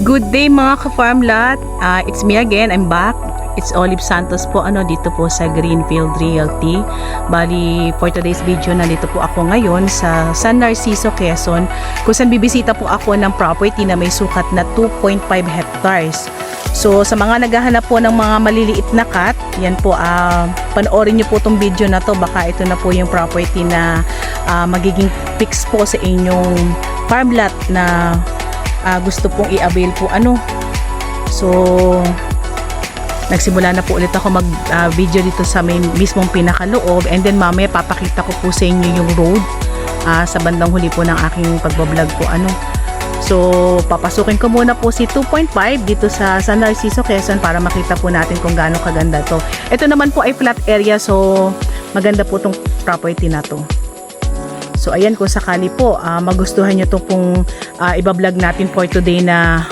Good day mga ka-farmlat. It's me again. I'm back. It's Olive Santos po dito po sa Greenfield Realty. Bali, for today's video, nandito po ako ngayon sa San Narciso, Quezon, kung saan bibisita po ako ng property na may sukat na 2.5 hectares. So, sa mga naghahanap po ng mga maliliit na cut, yan po, panoorin nyo po itong video na to. Baka ito na po yung property na magiging fix po sa inyong farmlat na gusto pong i-avail po So nagsimula na po ulit ako mag video dito sa may mismong pinakaloob, and then mamaya papakita ko po sa inyo yung road sa bandang huli po ng aking pagbablog po So papasukin ko muna po si 2.5 dito sa San Narciso, Quezon, para makita po natin kung gaano kaganda to. Ito naman po ay flat area, so maganda po tong property na to. So ayan, kung sakali po magustuhan nyo to pong ibablog natin for today na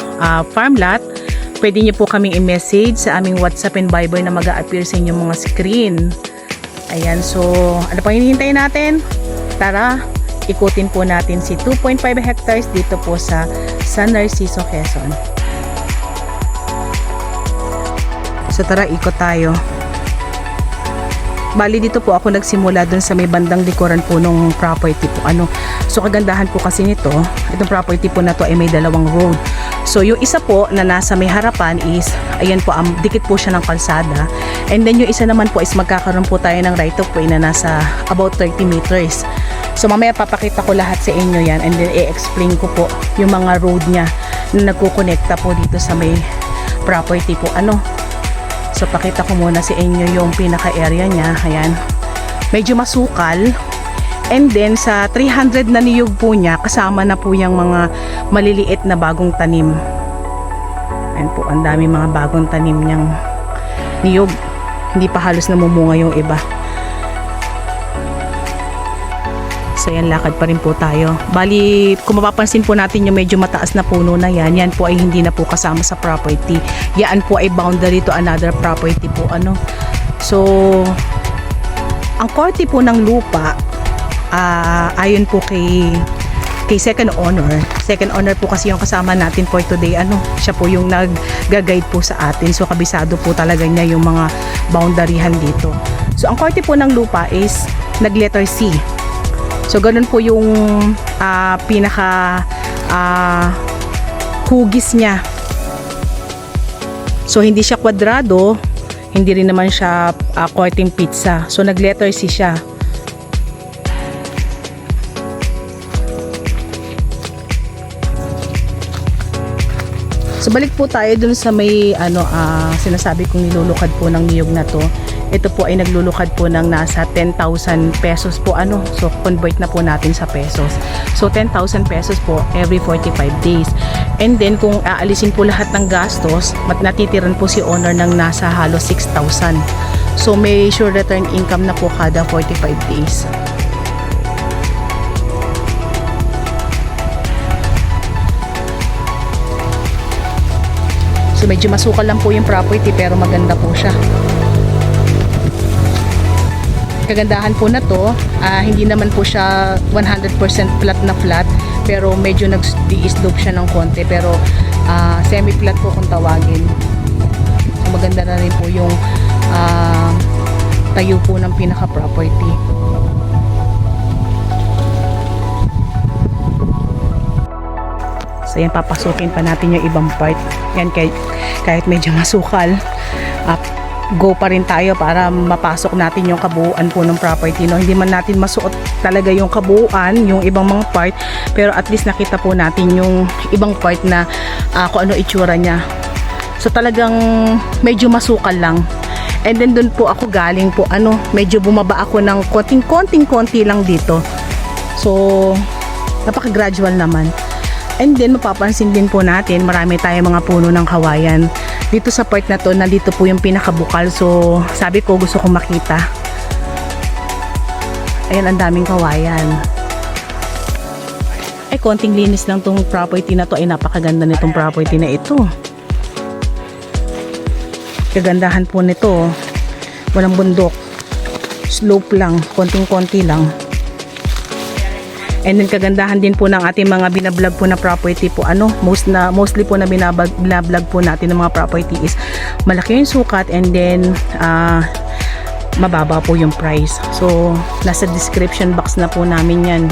farm lot, pwede nyo po kaming i-message sa aming WhatsApp and Viber na mag-a-appear sa inyong mga screen. Ayan, so ano pa hinihintay natin? Tara, ikutin po natin si 2.5 hectares dito po sa San Narciso, Quezon. So tara, ikot tayo. Bali, dito po ako nagsimula dun sa may bandang likuran po nung property po. So kagandahan po kasi nito, itong property po na to ay may dalawang road. So yung isa po na nasa may harapan is, ayan po, dikit po siya ng kalsada. And then yung isa naman po is magkakaroon po tayo ng right of way na nasa about 30 meters. So mamaya papakita ko lahat sa inyo yan, and then i-explain ko po yung mga road niya na nagkukonekta po dito sa may property po. So pakita ko muna sa inyo yung pinaka-area niya. Ayan, medyo masukal. And then sa 300 na niyog po niya, kasama na po yung mga maliliit na bagong tanim. Ayan po, ang dami mga bagong tanim niyang niyog. Hindi pa halos namumunga yung iba. So yan, lakad pa rin po tayo. Bali, kung mapapansin po natin yung medyo mataas na puno na yan, yan po ay hindi na po kasama sa property. Yan po ay boundary to another property po. So ang korte po ng lupa, ayon po kay second owner po kasi yung kasama natin for today. Siya po yung nag-guide po sa atin, so kabisado po talaga niya yung mga boundaryhan dito. So ang korte po ng lupa is nag-letter C. So ganun po yung pinaka hugis niya. So hindi siya kwadrado, hindi rin naman siya korteng pizza. So nag-letter C siya. So balik po tayo dun sa may sinasabi kong nilulukad po ng niyog na to. Ito po ay naglulukad po ng nasa 10,000 pesos po. So convert na po natin sa pesos. So 10,000 pesos po every 45 days. And then kung aalisin po lahat ng gastos, natitiran po si owner ng nasa halos 6,000. So may sure return income na po kada 45 days. So medyo masukal lang po yung property, pero maganda po siya. Kagandahan po na to, hindi naman po siya 100% flat na flat, pero medyo nag-slope siya ng konti, pero semi-flat po kung tawagin. So maganda na rin po yung tayo po ng pinaka-property. So yan, papasukin pa natin yung ibang part. Yan, kahit medyo masukal, go pa rin tayo para mapasok natin yung kabuuan po ng property. Hindi man natin masuot talaga yung kabuuan, yung ibang mga part, pero at least nakita po natin yung ibang part na kung ano itsura niya. So talagang medyo masukal lang. And then dun po ako galing po, medyo bumaba ako ng konting-konti lang dito. So napaka-gradual naman. And then mapapansin din po natin, marami tayong mga puno ng kawayan. Dito sa part na to, nandito po yung pinakabukal. So sabi ko, gusto kong makita. Ayan, ang daming kawayan. Ay, konting linis lang tong property na to. Ay, napakaganda nitong property na ito. Kagandahan po nito, walang bundok, slope lang, konting-konti lang. And then kagandahan din po ng ating mga binablog po na property po, mostly po na binablog po natin ng mga property is malaki yung sukat, and then mababa po yung price. So nasa description box na po namin yan.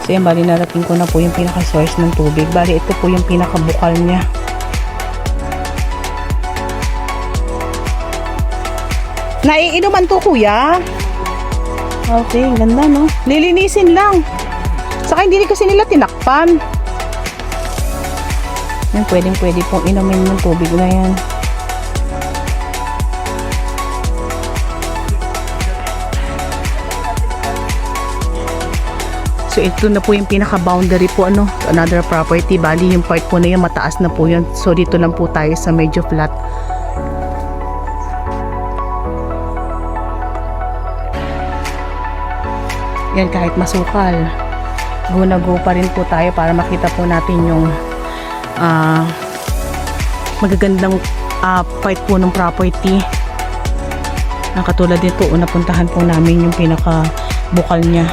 So yan, bali narating ko na po yung pinaka source ng tubig. Bali ito po yung pinaka bukal niya. Naiinuman to, kuya? Okay, ganda, no? Lilinisin lang. Saka hindi kasi nila tinakpan. Yan, pwede pong inumin yung tubig na yan. So ito na po yung pinaka boundary po, another property. Bali yung part po na yun mataas na po yun. So dito lang po tayo sa medyo flat. Yan, kahit masukal, go na go pa rin po tayo para makita po natin yung magagandang part po ng property. Katulad nito, napuntahan po namin yung pinaka bukal niya.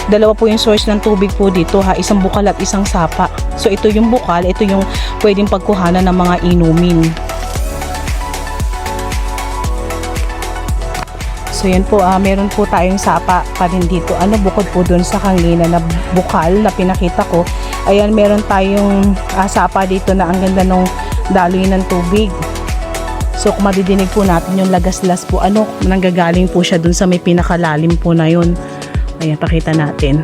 Dalawa po yung source ng tubig po dito, isang bukal at isang sapa. So ito yung bukal, ito yung pwedeng pagkuhanan ng mga inumin. So yan po, meron po tayong sapa pa rin dito. Bukod po dun sa kanina na bukal na pinakita ko, ayan, meron tayong sapa dito na ang ganda ng daloy ng tubig. So kung madidinig po natin yung lagaslas po, nanggagaling po siya dun sa may pinakalalim po na yun. Ayan, pakita natin.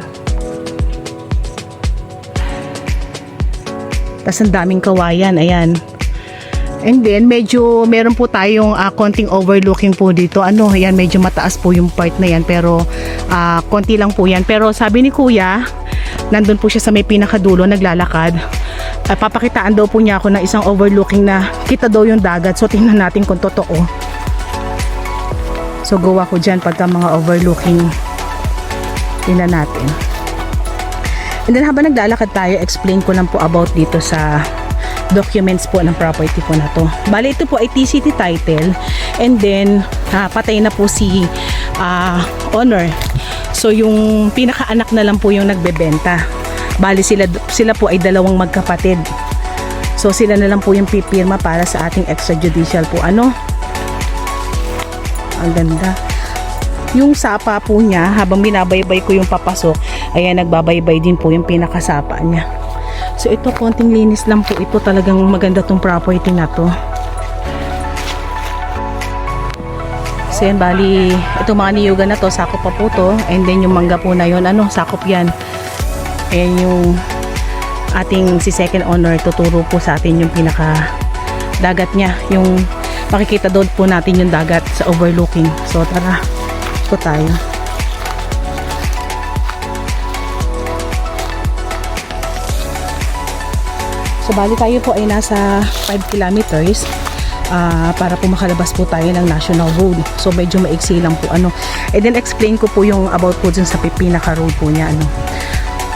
Tapos ang daming kawayan, ayan. And then medyo meron po tayong konting overlooking po dito. Ayan, medyo mataas po yung part na yan, pero konti lang po yan. Pero sabi ni kuya, nandun po siya sa may pinakadulo naglalakad. Papakitaan daw po niya ako ng isang overlooking na kita daw yung dagat. So tingnan natin kung totoo. So go ako dyan pagka mga overlooking. Tingnan natin. And then habang naglalakad tayo, explain ko lang po about dito sa documents po ng property po na to. Bali ito po ay TCT title, and then patay na po si owner. So yung pinakaanak na lang po yung nagbebenta. Bali sila po ay dalawang magkapatid. So sila na lang po yung pipirma para sa ating extrajudicial po. Ang ganda. Yung sapa po niya, habang binabaybay ko yung papasok, ayan, nagbabaybay din po yung pinakasapa niya. So ito, konting linis lang po ito. Talagang maganda tong property na to. So yan, bali ito mga niyugan na to, sakop pa po to. And then yung mangga po na yun, sakop yan. Ayan yung ating si second owner, tuturo po sa atin yung pinaka dagat niya. Yung makikita doon po natin yung dagat sa overlooking. So tara po tayo. So bali tayo po ay nasa 5 kilometers para po makalabas po tayo ng national road. So medyo maiksi lang po and then explain ko po yung about po dun sa pinaka road po niya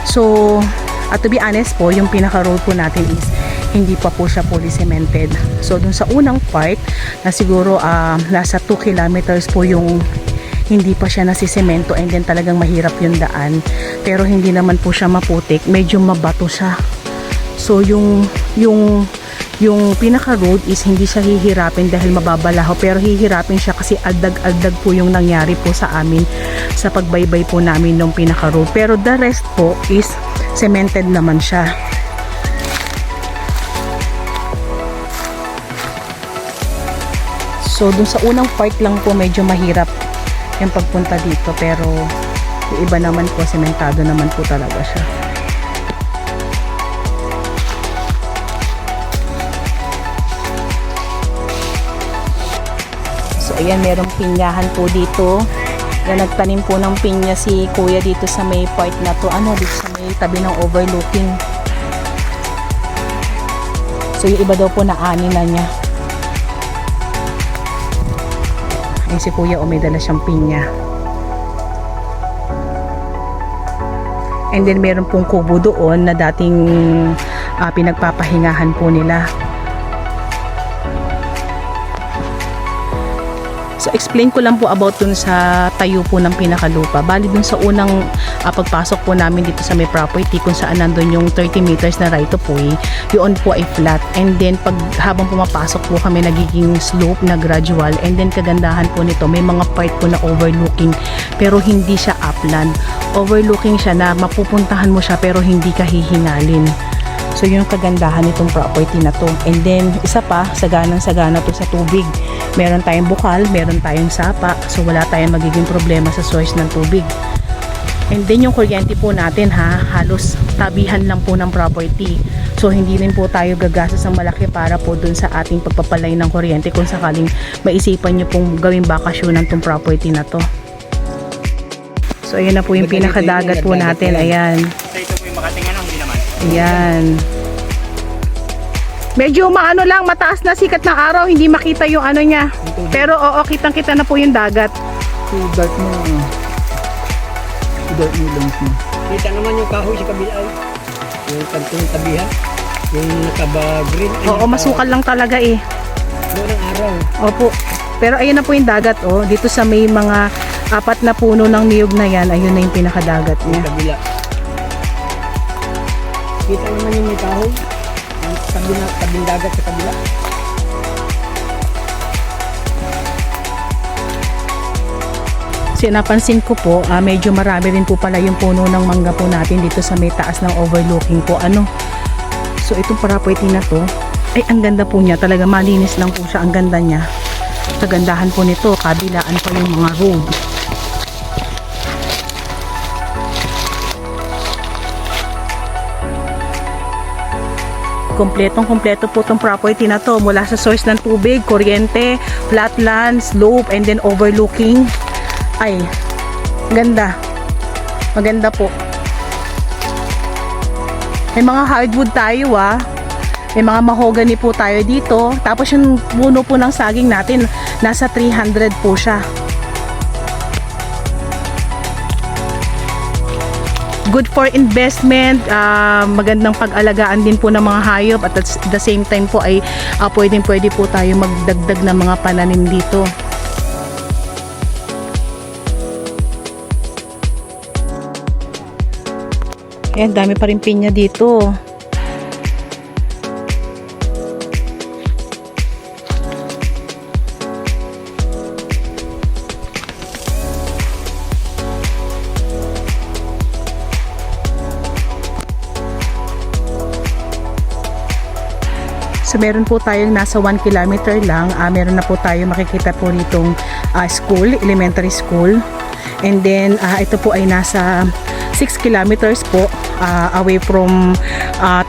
So to be honest po, yung pinaka road po natin is hindi pa po siya fully cemented. So dun sa unang part na siguro nasa 2 kilometers po yung hindi pa siya nasisemento, and then talagang mahirap yung daan, pero hindi naman po siya maputik, medyo mabato siya. So yung pinaka road is hindi siya hihirapin dahil mababalaho, pero hihirapin siya kasi aldag-aldag po yung nangyari po sa amin sa pagbaybay po namin ng pinaka road. Pero the rest po is cemented naman siya. So dun sa unang part lang po medyo mahirap yung pagpunta dito, pero yung iba naman po sementado naman po talaga siya. So ayan, merong pinyahan po dito. Yan, nagtanim po ng pinya si kuya dito sa may part na to, dito sa may tabi ng overlooking. So yung iba daw po na ani na niya. Ay, si kuya may dala siyang pinya. And then meron pong kubo doon na dating pinagpapahingahan po nila. So explain ko lang po about dun sa tayo po ng pinakalupa. Bali dun sa unang pagpasok po namin dito sa may property kung saan nandun yung 30 meters na right of way, yun po ay flat. And then pag habang pumapasok po kami nagiging slope na gradual, and then kagandahan po nito may mga part po na overlooking pero hindi siya upland. Overlooking siya na mapupuntahan mo siya pero hindi ka hihingalin. So yun yung kagandahan nitong property na to. And then isa pa, saganang-sagana to sa tubig. Meron tayong bukal, meron tayong sapa. So wala tayong magiging problema sa source ng tubig. And then yung kuryente po natin halos tabihan lang po ng property. So hindi rin po tayo gagastos ng malaki para po dun sa ating pagpapalay ng kuryente kung sakaling maisipan nyo pong gawing bakasyonan tong property na to. So ayan na po yung pinakadagat po natin. Ayan. Ito po yung makatingan ng naman. Ayan. Medyo maano lang, mataas na sikat ng araw, hindi makita yung ano niya. Pero oo, kitang-kita na po yung dagat. Yung dark mo. Yung dark mo lang mo. Kita naman yung kahoy sa kabila. Yung kantung tabihan. Yung nakaba-green. Oo, masukal lang talaga eh. Doon ang araw. Opo. Pero ayun na po yung dagat oh. Dito sa may mga 4 na puno ng niyog na yan, ayun na yung pinakadagat Yung niya. kabila. Kita naman yung may kahoy. Yung tabing dagat sa kabila. Kasi napansin ko po, medyo marami rin po pala yung puno ng mangga po natin dito sa may taas ng overlooking po. So itong property na to, ay ang ganda po niya. Talaga malinis lang po siya. Ang ganda niya. Kagandahan po nito, kabilaan pa yung mga road. Kompletong-kompleto po itong property na to mula sa source ng tubig, kuryente, flatland, slope, and then overlooking. Ay, ganda. Maganda po. May mga hardwood tayo May mga mahogany po tayo dito. Tapos yung puno po ng saging natin, nasa 300 po siya. Good for investment, magandang pag-alagaan din po ng mga hayop at at the same time po ay pwede po tayo magdagdag ng mga pananim dito. Ayan, dami pa rin pinya dito. So meron po tayong nasa 1 kilometer lang, meron na po tayo makikita po nitong school, elementary school. And then ito po ay nasa 6 kilometers po away from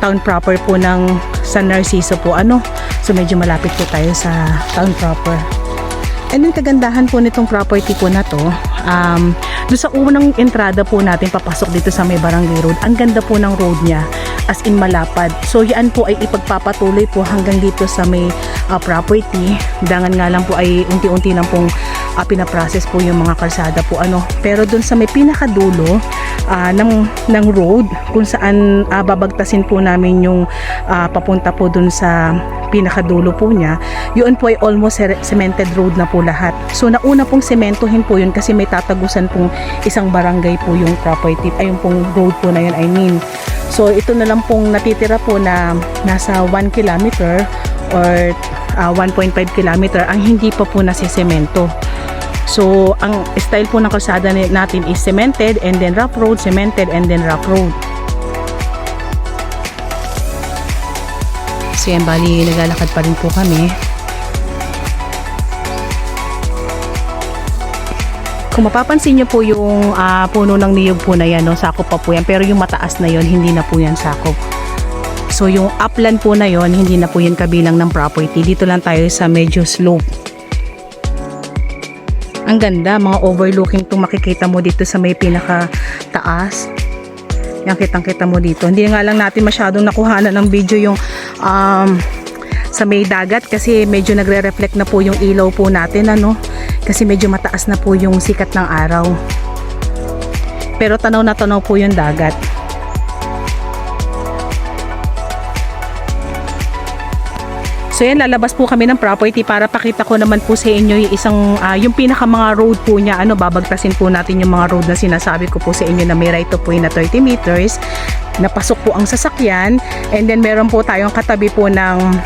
town proper po ng San Narciso po. So medyo malapit po tayo sa town proper. And then kagandahan po nitong property po na to, doon sa unang entrada po natin papasok dito sa may barangay road, ang ganda po ng road niya, as in malapad. So yan po ay ipagpapatuloy po hanggang dito sa may property. Dangan nga lang po ay unti-unti lang pong pinaprocess po yung mga kalsada po pero doon sa may pinakadulo ng road kung saan babagtasin po namin yung papunta po doon sa pinakadulo po niya, yun po ay almost cemented road na po lahat. So nauna pong sementohin po yun kasi may tatagusan pong isang barangay po yung property, ay yung pong road po na yun, I mean. So ito na lang pong natitira po na nasa 1 kilometer or 1.5 kilometer ang hindi pa po nasisemento. So ang style po ng kalsada natin is cemented and then rough road, cemented and then rough road. So yan, bali naglalakad pa rin po kami. Kung mapapansin nyo po yung puno ng niyog po na yan, sakop pa po yan. Pero yung mataas na yon hindi na po yan sakop. So yung upland po na yon hindi na po yan kabilang ng property. Dito lang tayo sa medyo slope. Ang ganda, mga overlooking itong makikita mo dito sa may pinaka taas. Yan, kitang-kita mo dito. Hindi nga lang natin masyadong nakuhanan ng video yung sa may dagat kasi medyo nagre-reflect na po yung ilaw po natin kasi medyo mataas na po yung sikat ng araw. Pero tanaw na tanaw po yung dagat. So yan, lalabas po kami ng property para pakita ko naman po sa inyo yung isang, yung pinaka mga road po niya, babagtasin po natin yung mga road na sinasabi ko po sa inyo na may right of way na 30 meters, napasok po ang sasakyan, and then meron po tayong katabi po ng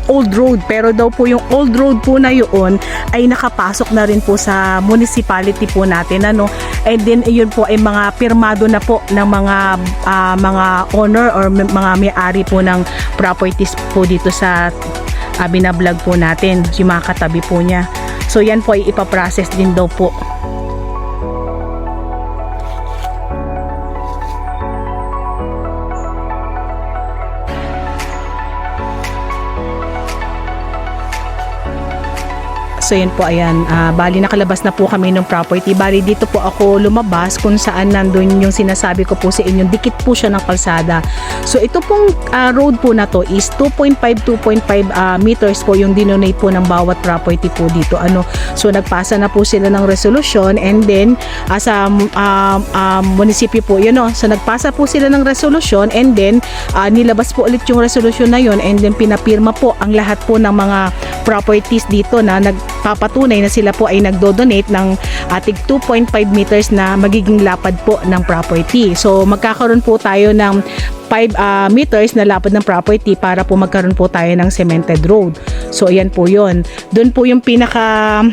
old road, pero daw po yung old road po na yun ay nakapasok na rin po sa municipality po natin, and then yun po ay mga pirmado na po ng mga owner or mga may-ari po ng properties po dito sa binablog po natin, yung mga katabi po niya. So yan po ay ipaprocess din daw po. So yan po, ayan, bali nakalabas na po kami ng property. Bali dito po ako lumabas kung saan nandun yung sinasabi ko po sa inyo, dikit po siya ng kalsada. So ito pong road po na to is 2.5 meters po yung dinonate po ng bawat property po dito. So nagpasa na po sila ng resolution, and then sa munisipyo po yun, so nagpasa po sila ng resolution, and then nilabas po ulit yung resolution na yun, and then pinapirma po ang lahat po ng mga properties dito na nagpapatunay na sila po ay nagdo-donate ng ating 2.5 meters na magiging lapad po ng property. So magkakaroon po tayo ng 5 meters na lapad ng property para po magkaroon po tayo ng cemented road. So ayan po yun. Doon po yung pinaka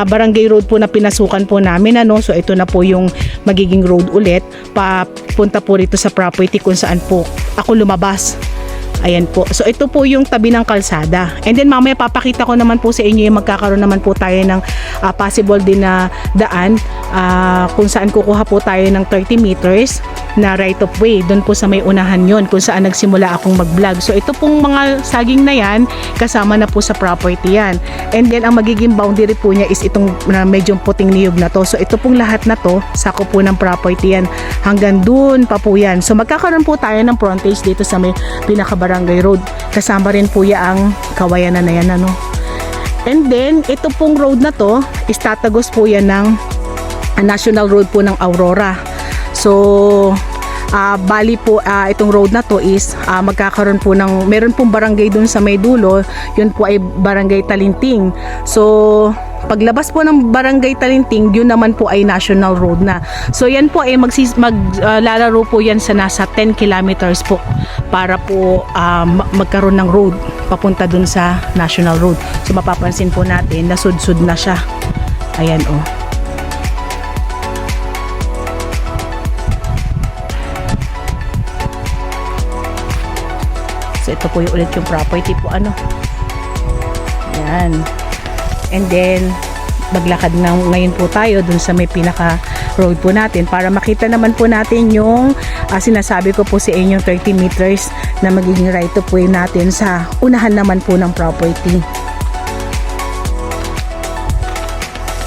barangay road po na pinasukan po namin. So ito na po yung magiging road ulit papunta po rito sa property kung saan po ako lumabas. Ayan po. So ito po yung tabi ng kalsada. And then mamaya papakita ko naman po sa inyo yung magkakaroon naman po tayo ng possible din na daan kung saan kukuha po tayo ng 30 meters na right of way. Doon po sa may unahan yon kung saan nagsimula akong mag-vlog. So ito pong mga saging na yan, kasama na po sa property yan. And then ang magiging boundary po niya is itong medyo puting niyog na to. So ito pong lahat na to, sako po ng property yan. Hanggang doon pa po yan. So magkakaroon po tayo ng frontage dito sa may pinaka-barangay road. Kasama rin po ang kawayanan na yan. And then ito pong road na to, is tatagos po yan ng national road po ng Aurora. So bali po itong road na to is magkakaroon po ng, meron pong barangay dun sa may dulo, yun po ay barangay Talinting. So paglabas po ng barangay Talinting, yun naman po ay national road na. So yan po ay maglalaro po yan sa nasa 10 kilometers po para po magkaroon ng road papunta dun sa national road. So mapapansin po natin na sud-sud na siya. Ayan o. So ito po yung ulit yung property po Ayan. And then maglakad na ngayon po tayo dun sa may pinaka road po natin para makita naman po natin yung sinasabi ko po sa inyong 30 meters na magiging right of way natin sa unahan naman po ng property.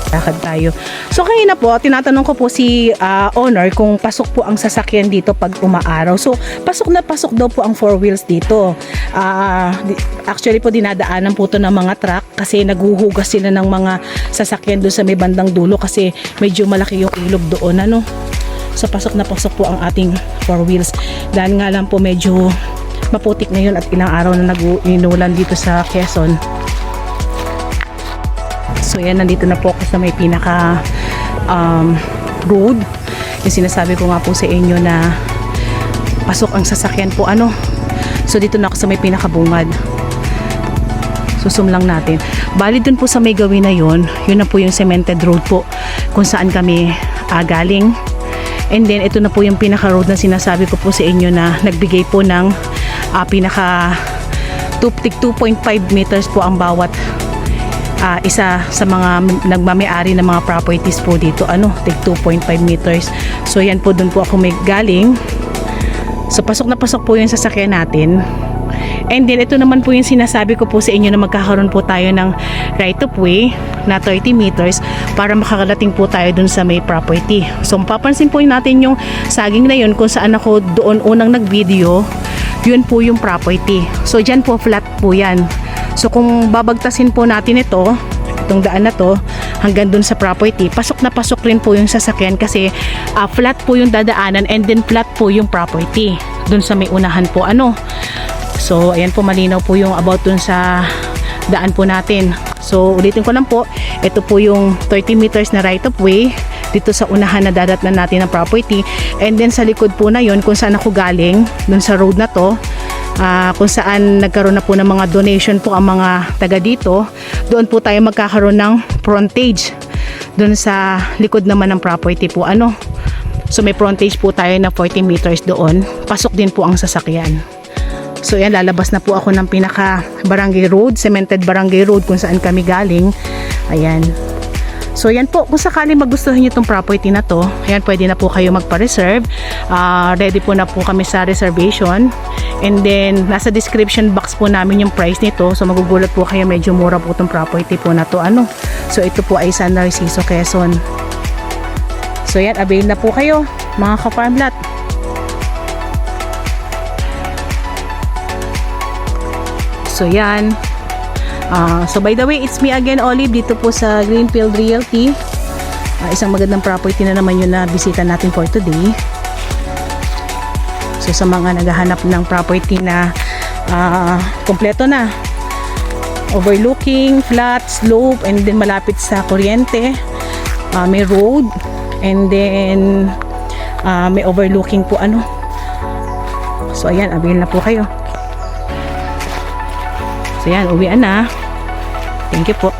Lakad tayo. So kanina po, tinatanong ko po si owner kung pasok po ang sasakyan dito pag umaaraw. So pasok na pasok daw po ang 4 wheels dito. Actually po dinadaanan po to ng mga truck kasi naghuhugas sila ng mga sasakyan doon sa may bandang dulo kasi medyo malaki yung ilog doon. So pasok na pasok po ang ating 4 wheels. Dahil nga lang po medyo maputik na yun at ilang araw na nag-inulan dito sa Quezon. So yan, nandito na po ako sa may pinaka road. Yung sinasabi ko nga po sa inyo na pasok ang sasakyan po So dito na ako sa may pinakabungad. Susum lang natin. Bali dun po sa may gawin na yun na po yung cemented road po kung saan kami galing. And then ito na po yung pinaka road na sinasabi ko po sa inyo na nagbigay po ng pinaka 2.5 meters po ang bawat isa sa mga nagmamay-ari ng mga properties po dito, take 2.5 meters. So yan po, dun po ako may galing. So pasok na pasok po yung sasakyan natin. And then ito naman po yung sinasabi ko po sa inyo na magkakaroon po tayo ng right of way na 30 meters para makakarating po tayo dun sa may property. So mapapansin po natin yung saging na yun kung saan ako doon unang nag-video, yun po yung property. So dyan po flat po yan. So kung babagtasin po natin itong daan na to hanggang dun sa property, pasok na pasok rin po yung sasakyan kasi flat po yung dadaanan and then flat po yung property dun sa may unahan po. So ayan po, malinaw po yung about dun sa daan po natin. So ulitin ko lang po, ito po yung 30 meters na right of way dito sa unahan na dadatnan natin ng property, and then sa likod po na yon kung saan ako galing dun sa road na to, kung saan nagkaroon na po ng mga donation po ang mga taga dito, doon po tayo magkakaroon ng frontage doon sa likod naman ng property po ano. So may frontage po tayo na 40 meters doon, pasok din po ang sasakyan. So yan, lalabas na po ako ng pinaka barangay road, cemented barangay road kung saan kami galing. Ayan. So yan po, kung sakali magustuhan nyo itong property na to, ayan, pwede na po kayo magpa-reserve. Ready po na po kami sa reservation. And then, nasa description box po namin yung price nito. So magugulat po kayo, medyo mura po itong property po na to. Ano? So ito po ay San Narciso, Quezon. So yan, avail na po kayo, mga ka-farmlat. So yan. So by the way, it's me again, Olive, dito po sa Greenfield Realty. Isang magandang property na naman yun na bisita natin for today. So sa mga naghahanap ng property na kompleto na, overlooking, flat, slope, and then malapit sa kuryente, may road, and then may overlooking po ano. So ayan, avail na po kayo. So yan, uwian na. Thank you po.